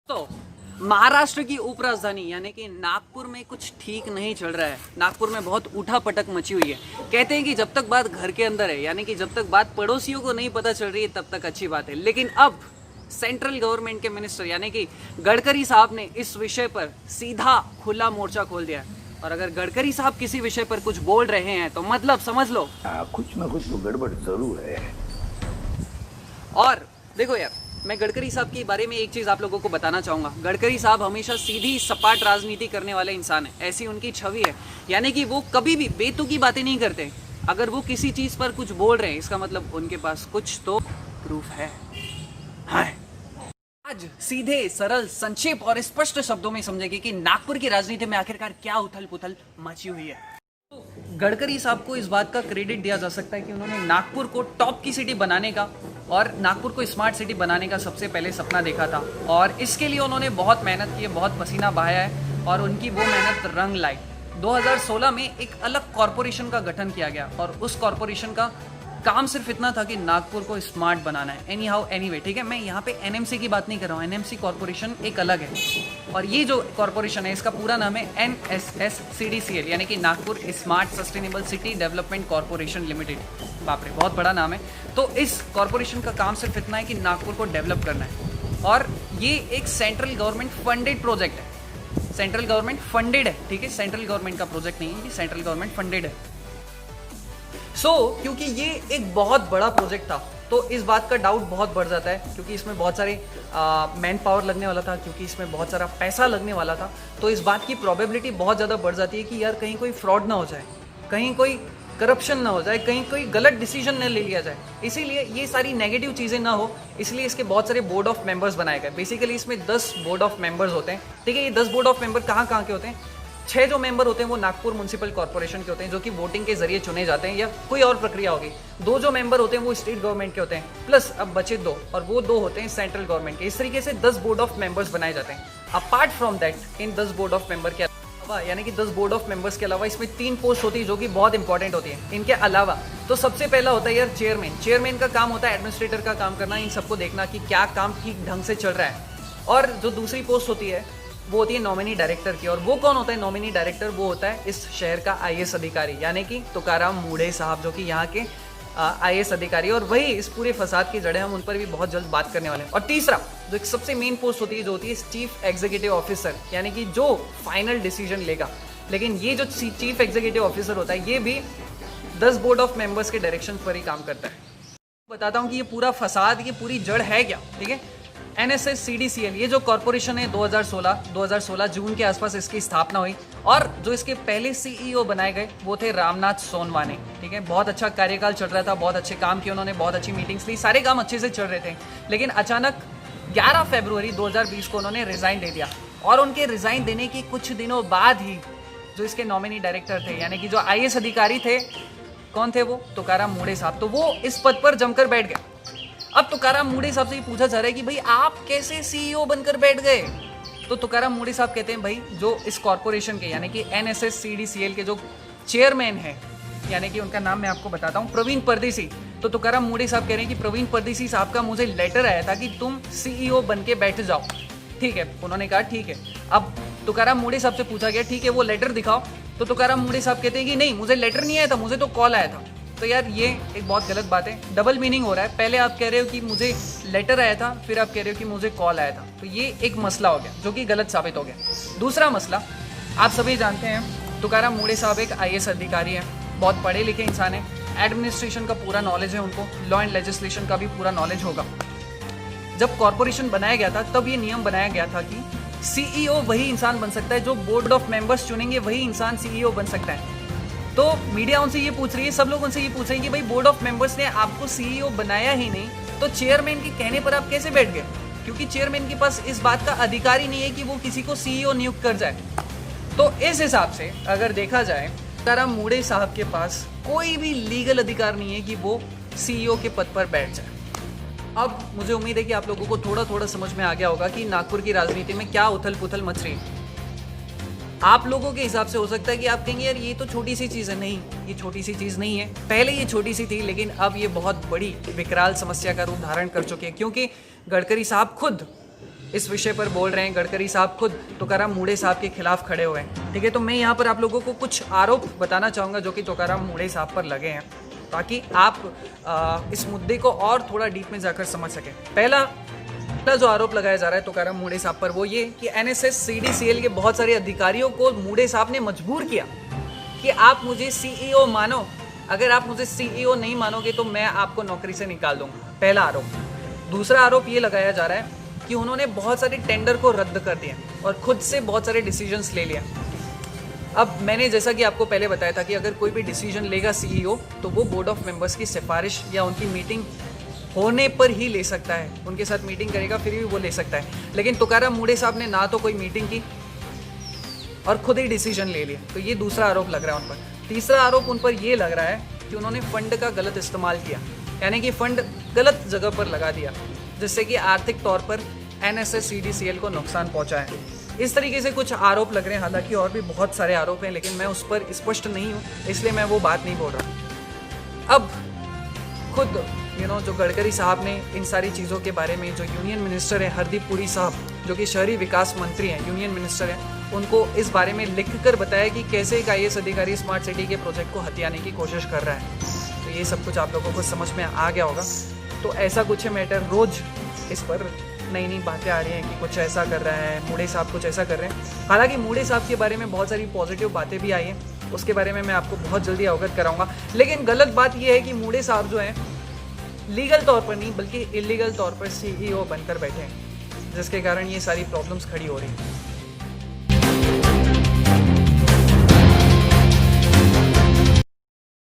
तो महाराष्ट्र की उपराजधानी यानी कि नागपुर में कुछ ठीक नहीं चल रहा है। नागपुर में बहुत उठा पटक मची हुई है। कहते हैं कि जब तक बात घर के अंदर है, यानी कि जब तक बात पड़ोसियों को नहीं पता चल रही है, तब तक अच्छी बात है। लेकिन अब सेंट्रल गवर्नमेंट के मिनिस्टर यानी कि गडकरी साहब ने इस विषय पर सीधा खुला मोर्चा खोल दिया है। और अगर गडकरी साहब किसी विषय पर कुछ बोल रहे हैं तो मतलब समझ लो कुछ ना कुछ तो गड़बड़ जरूर है। और देखो यार, मैं गडकरी साहब के बारे में एक चीज़ आप लोगों को बताना चाहूँगा। गडकरी साहब हमेशा सीधी सपाट राजनीति करने वाले इंसान है, ऐसी उनकी छवि है। यानी कि वो कभी भी बेतुकी बातें नहीं करते। अगर वो किसी चीज़ पर कुछ बोल रहे हैं, इसका मतलब उनके पास कुछ तो प्रूफ है। आज सीधे, सरल, संक्षेप और स्पष्ट शब्दों में समझेंगे कि नागपुर की राजनीति में आखिरकार क्या उथल पुथल मची हुई है। गडकरी साहब को इस बात का क्रेडिट दिया जा सकता है कि उन्होंने नागपुर को टॉप की सिटी बनाने का और नागपुर को स्मार्ट सिटी बनाने का सबसे पहले सपना देखा था। और इसके लिए उन्होंने बहुत मेहनत की है, बहुत पसीना बहाया है और उनकी वो मेहनत रंग लाई। 2016 में एक अलग कॉरपोरेशन का गठन किया गया और उस कॉरपोरेशन का काम सिर्फ इतना था कि नागपुर को स्मार्ट बनाना है। एनी हाउ एनीवे, ठीक है, मैं यहाँ पे एनएमसी की बात नहीं कर रहा हूँ। एनएमसी कॉरपोरेशन एक अलग है और ये जो कॉरपोरेशन है इसका पूरा नाम है NSSCDCL यानी कि Nagpur smart sustainable city development corporation limited. बाप रे, बहुत बड़ा नाम है। तो इस कॉरपोरेशन का काम सिर्फ इतना है कि नागपुर को डेवलप करना है और ये एक सेंट्रल गवर्नमेंट फंडेड प्रोजेक्ट है। सेंट्रल गवर्नमेंट फंडेड है, ठीक है, सेंट्रल गवर्नमेंट का प्रोजेक्ट नहीं है, ये सेंट्रल गवर्नमेंट फंडेड है। क्योंकि ये एक बहुत बड़ा प्रोजेक्ट था तो इस बात का डाउट बहुत बढ़ जाता है, क्योंकि इसमें बहुत सारे मैन पावर लगने वाला था, क्योंकि इसमें बहुत सारा पैसा लगने वाला था। तो इस बात की प्रोबेबिलिटी बहुत ज़्यादा बढ़ जाती है कि यार कहीं कोई फ्रॉड ना हो जाए, कहीं कोई करप्शन ना हो जाए, कहीं कोई गलत डिसीजन न ले लिया जाए। इसीलिए ये सारी नेगेटिव चीज़ें ना हो, इसलिए इसके बहुत सारे बोर्ड ऑफ मेंबर्स बनाए गए। बेसिकली इसमें 10 बोर्ड ऑफ मेंबर्स होते हैं, ठीक है। ये 10 बोर्ड ऑफ मेंबर कहाँ कहाँ के होते हैं? 6 जो मेंबर होते हैं वो नागपुर म्युनिसिपल कॉर्पोरेशन के होते हैं, जो कि वोटिंग के जरिए चुने जाते हैं या कोई और प्रक्रिया होगी। 2 जो मेंबर होते हैं वो स्टेट गवर्नमेंट के होते हैं, प्लस अब बचे 2 और वो 2 होते हैं सेंट्रल गवर्नमेंट के। इस तरीके से 10 बोर्ड ऑफ मेंबर्स बनाए जाते हैं। Apart from that, in 10 board of member के अलावा, यानी कि 10 बोर्ड ऑफ मेंबर्स के अलावा इसमें 3 पोस्ट होती है जो कि बहुत इंपॉर्टेंट होती है। इनके अलावा तो सबसे पहला होता है यार चेयरमैन। चेयरमैन का काम होता है एडमिनिस्ट्रेटर का काम करना, इन सबको देखना कि क्या काम ठीक ढंग से चल रहा है। और जो दूसरी पोस्ट होती है वो होती है नॉमिनी डायरेक्टर की। और वो कौन होता है नॉमिनी डायरेक्टर? वो होता है इस शहर का IAS अधिकारी, यानी कि तुकाराम मूढ़े साहब, जो कि यहाँ के IAS अधिकारी। और वही इस पूरे फसाद की जड़ें, हम उन पर भी बहुत जल्द बात करने वाले हैं। और तीसरा जो एक सबसे मेन पोस्ट होती है, जो होती है चीफ एग्जीक्यूटिव ऑफिसर, यानी कि जो फाइनल डिसीजन लेगा। लेकिन ये जो चीफ एग्जीक्यूटिव ऑफिसर होता है ये भी 10 बोर्ड ऑफ मेंबर्स के डायरेक्शन पर ही काम करता है। बताता हूँ कि ये पूरा फसाद, ये पूरी जड़ है क्या, ठीक है। NSSCDCL ये जो कॉर्पोरेशन है 2016 जून के आसपास इसकी स्थापना हुई और जो इसके पहले CEO बनाए गए वो थे रामनाथ सोनवाने, ठीक है। बहुत अच्छा कार्यकाल चल रहा था, बहुत अच्छे काम किए उन्होंने, बहुत अच्छी मीटिंग्स ली, सारे काम अच्छे से चल रहे थे। लेकिन अचानक 11 फरवरी 2020 को उन्होंने रिजाइन दे दिया और उनके रिजाइन देने के कुछ दिनों बाद ही जो इसके नॉमिनी डायरेक्टर थे, यानी कि जो IAS अधिकारी थे, कौन थे वो? तुकाराम मूढ़े साहब, तो वो इस पद पर जमकर बैठ गए। अब तुकाराम मूढ़े साहब से ये पूछा जा रहा है कि भाई आप कैसे CEO बनकर बैठ गए? तो तुकाराम मूढ़े साहब कहते हैं भाई जो इस कॉर्पोरेशन के यानी कि NSSCDCL के जो चेयरमैन है, यानी कि उनका नाम मैं आपको बताता हूँ, प्रवीण परदेसी। तो तुकाराम मूढ़े साहब कह रहे हैं कि प्रवीण परदेसी साहब का मुझे लेटर आया था कि तुम CEO बन के बैठ जाओ, ठीक है। उन्होंने कहा ठीक है। अब तुकाराम मूढ़े साहब से पूछा गया ठीक है वो लेटर दिखाओ। तो तुकाराम मूढ़े साहब कहते हैं कि नहीं, मुझे लेटर नहीं आया था, मुझे तो कॉल आया था। तो यार ये एक बहुत गलत बात है, डबल मीनिंग हो रहा है। पहले आप कह रहे हो कि मुझे लेटर आया था, फिर आप कह रहे हो कि मुझे कॉल आया था, तो ये एक मसला हो गया जो कि गलत साबित हो गया। दूसरा मसला, आप सभी जानते हैं तुकाराम मूढ़े साहब एक IAS अधिकारी है, बहुत पढ़े लिखे इंसान है, एडमिनिस्ट्रेशन का पूरा नॉलेज है उनको, लॉ एंड लेजिस्लेशन का भी पूरा नॉलेज होगा। जब कॉर्पोरेशन बनाया गया था तब ये नियम बनाया गया था कि CEO वही इंसान बन सकता है, जो बोर्ड ऑफ मेंबर्स चुनेंगे वही इंसान CEO बन सकता है। तो मीडिया उनसे ये पूछ रही है, सब लोग उनसे ये पूछ रहे हैं कि भाई बोर्ड ऑफ मेंबर्स ने आपको CEO बनाया ही नहीं, तो चेयरमैन के कहने पर आप कैसे बैठ गए? क्योंकि चेयरमैन के पास इस बात का अधिकार ही नहीं है कि वो किसी को CEO नियुक्त कर जाए। तो इस हिसाब से अगर देखा जाए, तुकाराम मूढ़े साहब के पास कोई भी लीगल अधिकार नहीं है कि वो CEO के पद पर बैठ जाए। अब मुझे उम्मीद है कि आप लोगों को थोड़ा थोड़ा समझ में आ गया होगा कि नागपुर की राजनीति में क्या उथल पुथल मच रही है। आप लोगों के हिसाब से हो सकता है कि आप कहेंगे यार ये तो छोटी सी चीज़ है। नहीं, ये छोटी सी चीज़ नहीं है। पहले ये छोटी सी थी, लेकिन अब ये बहुत बड़ी विकराल समस्या का रूप धारण कर चुके हैं, क्योंकि गडकरी साहब खुद इस विषय पर बोल रहे हैं। गडकरी साहब खुद तुकाराम मूड़े साहब के खिलाफ खड़े हुए हैं। ठीक है, तो मैं यहाँ पर आप लोगों को कुछ आरोप बताना चाहूँगा जो कि तुकाराम मूड़े साहब पर लगे हैं, ताकि आप इस मुद्दे को और थोड़ा डीप में जाकर समझ सकें। पहला जो आरोप लगाया जा रहा है तुकाराम मूड़े साहब पर वो ये कि एनएसएस सीडीसीएल के बहुत सारे अधिकारियों को मूड़े साहब ने मजबूर किया कि आप मुझे सीईओ मानो, अगर आप मुझे सीईओ नहीं मानोगे तो मैं आपको नौकरी से निकाल दूंगा। पहला आरोप। दूसरा आरोप ये लगाया जा रहा है कि उन्होंने बहुत सारे टेंडर को रद्द कर दिया और खुद से बहुत सारे डिसीजंस ले लिया। अब मैंने जैसा कि आपको पहले बताया था कि अगर कोई भी डिसीजन लेगा सीईओ तो वो बोर्ड ऑफ मेंबर्स की सिफारिश या उनकी मीटिंग होने पर ही ले सकता है। उनके साथ मीटिंग करेगा फिर भी वो ले सकता है। लेकिन तुकाराम मूड़े साहब ने ना तो कोई मीटिंग की और खुद ही डिसीजन ले लिया, तो ये दूसरा आरोप लग रहा है उन पर। तीसरा आरोप उन पर ये लग रहा है कि उन्होंने फंड का गलत इस्तेमाल किया, यानी कि फंड गलत जगह पर लगा दिया, जिससे कि आर्थिक तौर पर एनएसएस सीडीसीएल को नुकसान पहुंचा है। इस तरीके से कुछ आरोप लग रहे हैं। हालांकि और भी बहुत सारे आरोप हैं, लेकिन मैं उस पर स्पष्ट नहीं हूँ, इसलिए मैं वो बात नहीं बोल रहा। अब खुद जो गडकरी साहब ने इन सारी चीज़ों के बारे में, जो यूनियन मिनिस्टर है हरदीप पुरी साहब, जो कि शहरी विकास मंत्री हैं, यूनियन मिनिस्टर हैं, उनको इस बारे में लिख कर बताया कि कैसे एक IAS अधिकारी स्मार्ट सिटी के प्रोजेक्ट को हथियाने की कोशिश कर रहा है। तो ये सब कुछ आप लोगों को समझ में आ गया होगा। तो ऐसा कुछ है मैटर, रोज़ इस पर नई नई बातें आ रही हैं कि कुछ ऐसा कर रहा है मूड़े साहब, कुछ ऐसा कर रहे हैं। हालांकि मूड़े साहब के बारे में बहुत सारी पॉजिटिव बातें भी आई हैं, उसके बारे में मैं आपको बहुत जल्दी अवगत कराऊंगा। लेकिन गलत बात यह है कि मूड़े साहब जो हैं लीगल तौर पर नहीं बल्कि इलीगल तौर पर CEO बनकर बैठे हैं, जिसके कारण ये सारी प्रॉब्लम्स खड़ी हो रही हैं।